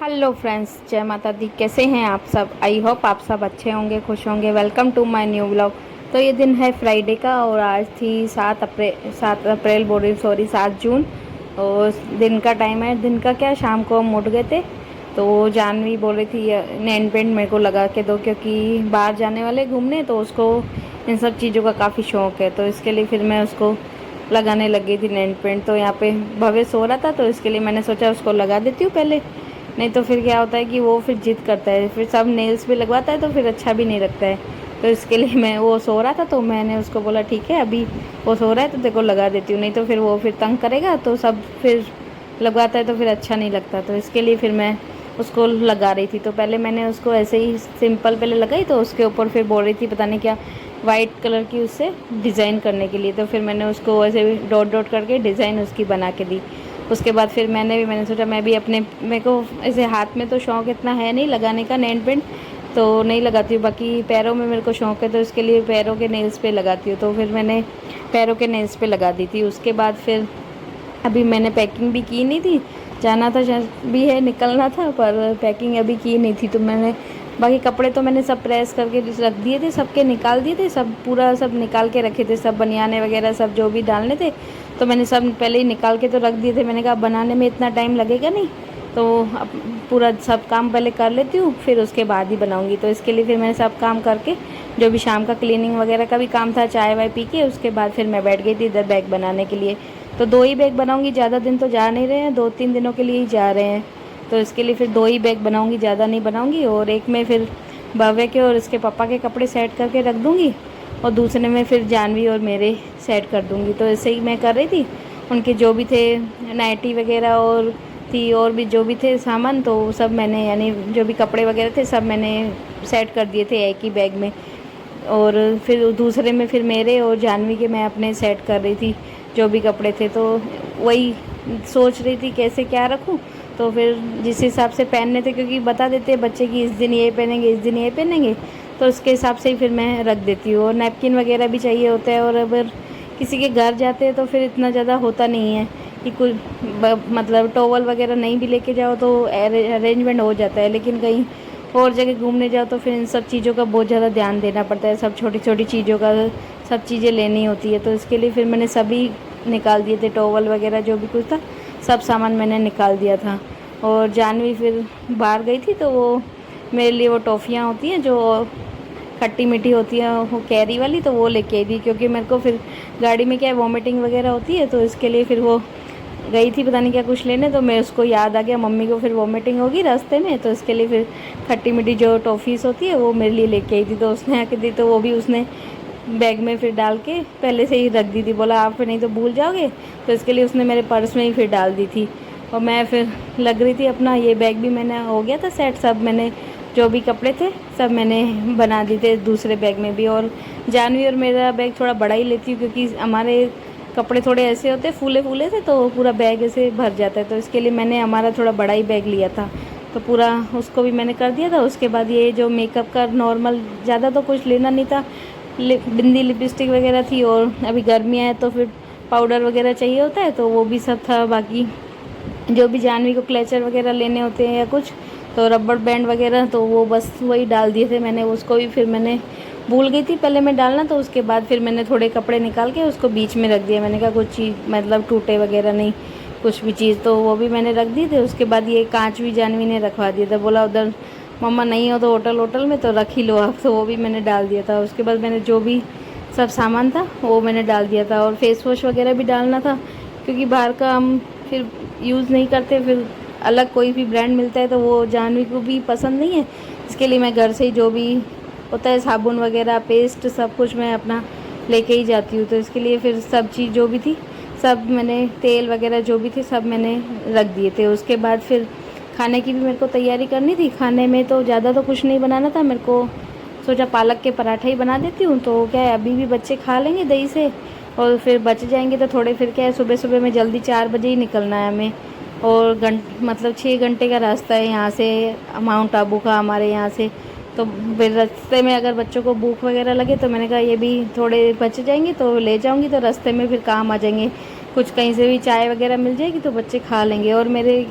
Hello friends, जय माता दी। कैसे हैं आप सब? आई होप आप सब अच्छे होंगे, खुश होंगे। Welcome to my new blog. तो ये दिन है फ्राइडे का और आज थी 7 अप्रैल बोल रही, सॉरी 7 जून। और दिन का टाइम है। दिन का क्या, शाम को हम उठ गए थे। तो जानवी बोल रही थी नेल पेंट मेरे को लगा के दो, क्योंकि बाहर जाने वाले घूमने, तो उसको इन सब चीज़ों का काफ़ी शौक़ है। तो इसके लिए फिर मैं उसको लगाने लग गई थी नेल पेंट। तो यहाँ पे भव्य सो रहा था, तो इसके लिए मैंने सोचा उसको लगा देती हूँ पहले। नहीं तो फिर क्या होता है कि वो फिर जिद करता है, फिर सब नेल्स भी लगवाता है, तो फिर अच्छा भी नहीं लगता है। तो इसके लिए मैं, वो सो रहा था तो मैंने उसको बोला ठीक है, अभी वो सो रहा है तो देखो लगा देती हूँ, नहीं तो फिर वो फिर तंग करेगा, तो सब फिर लगवाता है तो फिर अच्छा नहीं लगता। तो इसके लिए फिर मैं उसको लगा रही थी। तो पहले मैंने उसको ऐसे ही सिंपल पहले लगाई, तो उसके ऊपर फिर बोल रही थी पता नहीं क्या वाइट कलर की उससे डिज़ाइन करने के लिए। तो फिर मैंने उसको ऐसे डॉट डॉट करके डिज़ाइन उसकी बना के दी। उसके बाद फिर मैंने सोचा मैं भी अपने, मेरे को ऐसे हाथ में तो शौक़ इतना है नहीं लगाने का नेल पेंट, तो नहीं लगाती हूँ। बाकी पैरों में मेरे को शौक़ है, तो इसके लिए पैरों के नेल्स पे लगाती हूँ। तो फिर मैंने पैरों के नेल्स पे लगा दी थी। उसके बाद फिर अभी मैंने पैकिंग भी की नहीं थी, जाना था भी है, निकलना था, पर पैकिंग अभी की नहीं थी। तो मैंने बाकी कपड़े तो मैंने सब प्रेस करके रख दिए थे, सबके निकाल दिए थे, सब पूरा सब निकाल के रखे थे, सब बनियाने वगैरह सब जो भी डालने थे तो मैंने सब पहले ही निकाल के तो रख दिए थे। मैंने कहा बनाने में इतना टाइम लगेगा नहीं, तो अब पूरा सब काम पहले कर लेती हूँ, फिर उसके बाद ही बनाऊँगी। तो इसके लिए फिर मैंने सब काम करके, जो भी शाम का क्लीनिंग वगैरह का भी काम था, चाय वाय पी के, उसके बाद फिर मैं बैठ गई थी इधर बैग बनाने के लिए। तो 2 ही बैग बनाऊँगी, ज़्यादा दिन तो जा नहीं रहे हैं, 2-3 दिनों के लिए ही जा रहे हैं। तो इसके लिए फिर 2 ही बैग बनाऊँगी, ज़्यादा नहीं बनाऊँगी। और एक में फिर भव्य के और इसके पापा के कपड़े सेट करके रख दूँगी, और दूसरे में फिर जानवी और मेरे सेट कर दूँगी। तो ऐसे ही मैं कर रही थी। उनके जो भी थे नाइटी वगैरह और थी, और भी जो भी थे सामान, तो सब मैंने, यानी जो भी कपड़े वगैरह थे सब मैंने सेट कर दिए थे एक ही बैग में। और फिर दूसरे में फिर मेरे और जानवी के मैं अपने सेट कर रही थी जो भी कपड़े थे। तो वही सोच रही थी कैसे क्या रखूं। तो फिर जिस हिसाब से पहनने थे, क्योंकि बता देते हैं बच्चे कि इस दिन ये पहनेंगे, इस दिन ये पहनेंगे, तो उसके हिसाब से ही फिर मैं रख देती हूँ। और नैपकिन वगैरह भी चाहिए होता है, और अगर किसी के घर जाते हैं तो फिर इतना ज़्यादा होता नहीं है कि कुछ मतलब टॉवल वगैरह नहीं भी लेके जाओ तो अरेंजमेंट हो जाता है। लेकिन कहीं और जगह घूमने जाओ तो फिर इन सब चीज़ों का बहुत ज़्यादा ध्यान देना पड़ता है, सब छोटी छोटी चीज़ों का सब चीज़ें लेनी होती है। तो इसके लिए फिर मैंने सभी निकाल दिए थे, टॉवल वगैरह जो भी कुछ था सब सामान मैंने निकाल दिया था। और जानवी फिर बाहर गई थी, तो वो मेरे लिए वो टॉफ़ियाँ होती हैं जो खट्टी मीठी होती है, वो कैरी वाली, तो वो लेके आई थी। क्योंकि मेरे को फिर गाड़ी में क्या है, वॉमिटिंग वगैरह होती है, तो इसके लिए फिर वो गई थी पता नहीं क्या कुछ लेने, तो मैं उसको याद आ गया मम्मी को फिर वॉमिटिंग होगी रास्ते में, तो इसके लिए फिर खट्टी मीठी जो टॉफ़ीज़ होती है वो मेरे लिए लेके आई थी। तो उसने आके दी, तो वो भी उसने बैग में फिर डाल के पहले से ही रख दी थी, बोला आप नहीं तो भूल जाओगे, तो इसके लिए उसने मेरे पर्स में ही फिर डाल दी थी। और मैं फिर लग रही थी अपना, ये बैग भी मैंने हो गया था सेट, सब मैंने जो भी कपड़े थे सब मैंने बना दिए थे दूसरे बैग में भी। और जानवी और मेरा बैग थोड़ा बड़ा ही लेती हूँ, क्योंकि हमारे कपड़े थोड़े ऐसे होते हैं फूले फूले से, तो पूरा बैग ऐसे भर जाता है। तो इसके लिए मैंने हमारा थोड़ा बड़ा ही बैग लिया था, तो पूरा उसको भी मैंने कर दिया था। उसके बाद ये जो मेकअप का नॉर्मल, ज़्यादा तो कुछ लेना नहीं था, बिंदी लिपस्टिक वगैरह थी, और अभी गर्मियाँ हैं तो फिर पाउडर वगैरह चाहिए होता है, तो वो भी सब था। बाकी जो भी जानवी को क्लेचर वगैरह लेने होते हैं या कुछ, तो रबड़ बैंड वगैरह, तो वो बस वही डाल दिए थे मैंने। उसको भी फिर मैंने भूल गई थी पहले मैं डालना, तो उसके बाद फिर मैंने थोड़े कपड़े निकाल के उसको बीच में रख दिया। मैंने कहा कुछ चीज़ मतलब टूटे वगैरह नहीं, कुछ भी चीज़, तो वो भी मैंने रख दी थी। उसके बाद ये कांच भी जानवी ने रखवा दिया था, बोला उधर मम्मा नहीं हो तो होटल में तो रख ही लो आप, तो वो भी मैंने डाल दिया था। उसके बाद मैंने जो भी सब सामान था वो मैंने डाल दिया था। और फेस वॉश वगैरह भी डालना था, क्योंकि बाहर का हम फिर यूज़ नहीं करते, फिर अलग कोई भी ब्रांड मिलता है तो वो जानवी को भी पसंद नहीं है। इसके लिए मैं घर से ही जो भी होता है साबुन वगैरह, पेस्ट, सब कुछ मैं अपना लेके ही जाती हूँ। तो इसके लिए फिर सब चीज़ जो भी थी सब मैंने, तेल वगैरह जो भी थे सब मैंने रख दिए थे। उसके बाद फिर खाने की भी मेरे को तैयारी करनी थी। खाने में तो ज़्यादा तो कुछ नहीं बनाना था मेरे को, सोचा पालक के पराठे ही बना देती हूँ। तो क्या है, अभी भी बच्चे खा लेंगे दही से, और फिर बच जाएंगे तो थोड़े, फिर क्या है सुबह सुबह में जल्दी 4 बजे ही निकलना है हमें, और मतलब 6 घंटे का रास्ता है यहाँ से माउंट आबू का, हमारे यहाँ से। तो फिर रास्ते में अगर बच्चों को भूख वगैरह लगे, तो मैंने कहा ये भी थोड़े बच जाएंगे तो ले जाऊंगी, तो रास्ते में फिर काम आ जाएंगे, कुछ कहीं से भी चाय वगैरह मिल जाएगी तो बच्चे खा लेंगे। और मेरे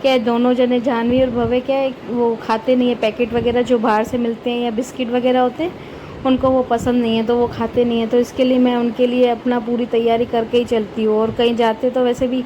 क्या है, दोनों जने जानवी और भवे क्या है वो खाते नहीं है पैकेट वगैरह जो बाहर से मिलते हैं या बिस्किट वगैरह होते हैं, उनको वो पसंद नहीं है, तो वो खाते नहीं है। तो इसके लिए मैं उनके लिए अपना पूरी तैयारी करके ही चलती हूँ। और कहीं जाते तो वैसे भी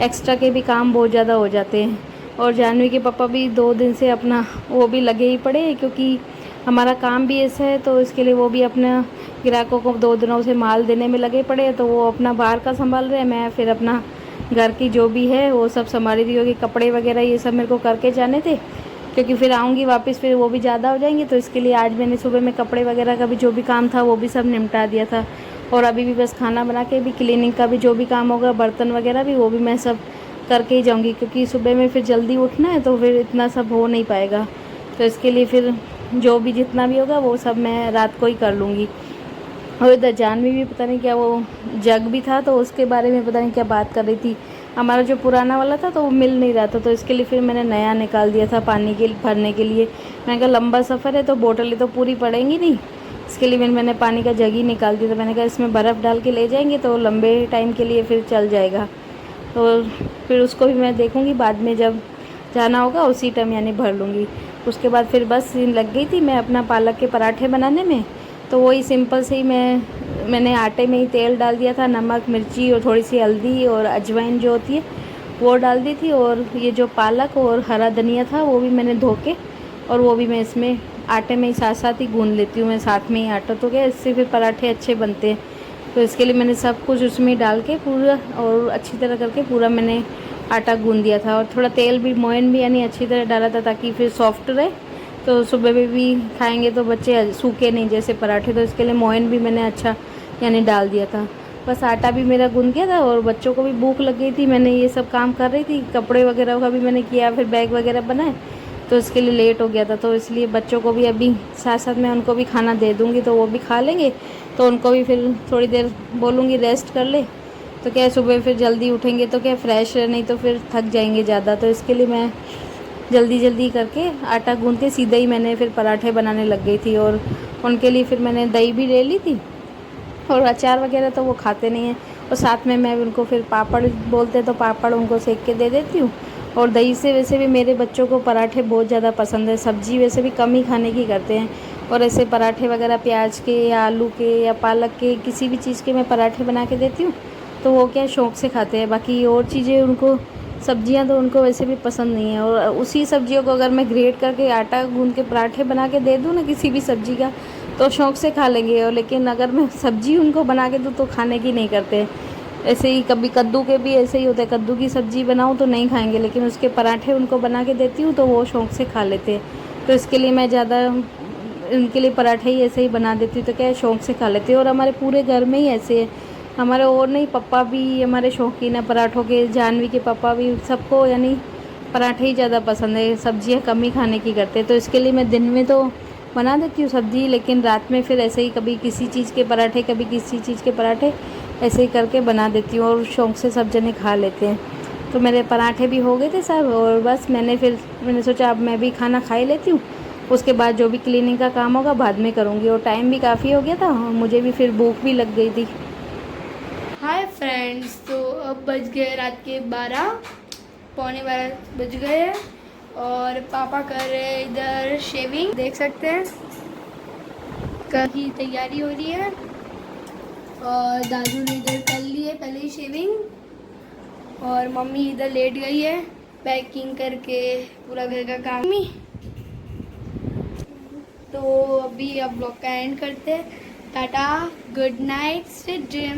एक्स्ट्रा के भी काम बहुत ज़्यादा हो जाते हैं। और जानवी के पापा भी 2 दिन से अपना वो भी लगे ही पड़े हैं, क्योंकि हमारा काम भी ऐसा है, तो इसके लिए वो भी अपना ग्राहकों को 2 दिनों से माल देने में लगे पड़े हैं। तो वो अपना बाहर का संभाल रहे हैं, मैं फिर अपना घर की जो भी है वो सब संभाल रही होगी। कपड़े वगैरह ये सब मेरे को करके जाने थे, क्योंकि फिर आऊँगी वापस, फिर वो भी ज़्यादा हो जाएंगे। तो इसके लिए आज मैंने सुबह में कपड़े वगैरह का भी जो भी काम था वो भी सब निपटा दिया था। और अभी भी बस खाना बना के भी क्लीनिंग का भी जो भी काम होगा, बर्तन वगैरह भी, वो भी मैं सब करके ही जाऊँगी, क्योंकि सुबह में फिर जल्दी उठना है, तो फिर इतना सब हो नहीं पाएगा। तो इसके लिए फिर जो भी जितना भी होगा वो सब मैं रात को ही कर लूँगी। और इधर जानवी भी पता नहीं क्या, वो जग भी था तो उसके बारे में पता नहीं क्या बात कर रही थी। हमारा जो पुराना वाला था तो वो मिल नहीं रहा था, तो इसके लिए फिर मैंने नया निकाल दिया था पानी के भरने के लिए। मैंने कहा लंबा सफ़र है तो बोतलें तो पूरी पड़ेंगी नहीं, इसके लिए मैंने पानी का जग ही निकाल दिया था। मैंने कहा इसमें बर्फ़ डाल के ले जाएंगे तो लंबे टाइम के लिए फिर चल जाएगा। तो फिर उसको भी मैं देखूँगी बाद में, जब जाना होगा उसी टाइम यानी भर लूँगी। उसके बाद फिर बस लग गई थी मैं अपना पालक के पराठे बनाने में। तो वही सिंपल से ही मैंने आटे में ही तेल डाल दिया था, नमक मिर्ची और थोड़ी सी हल्दी और अजवाइन जो होती है वो डाल दी थी। और ये जो पालक और हरा धनिया था वो भी मैंने धो के, और वो भी मैं इसमें आटे में ही साथ साथ ही गूँध लेती हूँ मैं साथ में ही आटा, तो क्या इससे फिर पराठे अच्छे बनते हैं। तो इसके लिए मैंने सब कुछ उसमें डाल के पूरा और अच्छी तरह करके पूरा मैंने आटा गूँध दिया था। और थोड़ा तेल भी मोयन भी यानी अच्छी तरह डाला था, ताकि फिर सॉफ्ट रहे, तो सुबह में भी खाएंगे तो बच्चे सूखे नहीं जैसे पराठे। तो इसके लिए मोयन भी मैंने अच्छा यानी डाल दिया था। बस आटा भी मेरा गूँध गया था और बच्चों को भी भूख लग गई थी, मैंने ये सब काम कर रही थी, कपड़े वगैरह का भी मैंने किया, फिर बैग वगैरह बनाए, तो इसके लिए लेट हो गया था। तो इसलिए बच्चों को भी अभी साथ साथ मैं उनको भी खाना दे दूँगी, तो वो भी खा लेंगे। तो उनको भी फिर थोड़ी देर बोलूँगी रेस्ट कर ले, तो क्या सुबह फिर जल्दी उठेंगे तो क्या फ्रेश है, नहीं तो फिर थक जाएंगे ज़्यादा। तो इसके लिए मैं जल्दी जल्दी करके आटा गूँध के सीधे ही मैंने फिर पराठे बनाने लग गई थी। और उनके लिए फिर मैंने दही भी ले ली थी, और अचार वगैरह तो वो खाते नहीं हैं। और साथ में मैं उनको फिर पापड़ बोलते तो पापड़ उनको सेक के दे देती हूँ। और दही से वैसे भी मेरे बच्चों को पराठे बहुत ज़्यादा पसंद है, सब्ज़ी वैसे भी कम ही खाने की करते हैं। और ऐसे पराठे वगैरह प्याज के या आलू के या पालक के किसी भी चीज़ के मैं पराठे बना के देती हूँ, तो वो क्या शौक़ से खाते हैं। बाकी और चीज़ें उनको, सब्जियां तो उनको वैसे भी पसंद नहीं है। और उसी सब्जियों को अगर मैं ग्रेट करके आटा गूँध के पराठे बना के दे दूँ ना किसी भी सब्ज़ी का, तो शौक़ से खा लेंगे। और लेकिन अगर मैं सब्ज़ी उनको बना के दूँ तो खाने की नहीं करते। ऐसे ही कभी कद्दू के भी ऐसे ही होता है, कद्दू की सब्ज़ी बनाऊँ तो नहीं खाएंगे, लेकिन उसके पराठे उनको बना के देती हूँ तो वो शौक़ से खा लेते हैं। तो इसके लिए मैं ज़्यादा उनके लिए पराठे ही ऐसे ही बना देती हूँ, तो क्या है शौक़ से खा लेते हैं। और हमारे पूरे घर में ही ऐसे है, हमारे और नहीं, पापा भी हमारे शौकीन है पराठों के, जानवी के पापा भी, सबको यानी पराठे ही ज़्यादा पसंद है, सब्जियां कम ही खाने की करते हैं। तो इसके लिए मैं दिन में तो बना देती हूँ सब्ज़ी, लेकिन रात में फिर ऐसे ही कभी किसी चीज़ के पराठे कभी किसी चीज़ के पराठे ऐसे ही करके बना देती हूँ, और शौक़ से सब जने खा लेते हैं। तो मेरे पराठे भी हो गए थे सब, और बस मैंने सोचा अब मैं भी खाना खा ही लेती हूँ, उसके बाद जो भी क्लीनिंग का काम होगा बाद में करूँगी। और टाइम भी काफ़ी हो गया था और मुझे भी फिर भूख भी लग गई थी। हाय फ्रेंड्स, तो अब बज गए रात के 12, पौने 12 बज गए हैं और पापा कर रहे हैं इधर शेविंग, देख सकते हैं की तैयारी हो रही है। और दादू ने इधर कर ली है पहले ही शेविंग, और मम्मी इधर लेट गई है पैकिंग करके पूरा घर का काम ही। तो अभी अब ब्लॉग का एंड करते हैं, Tata, good night, sweet dream.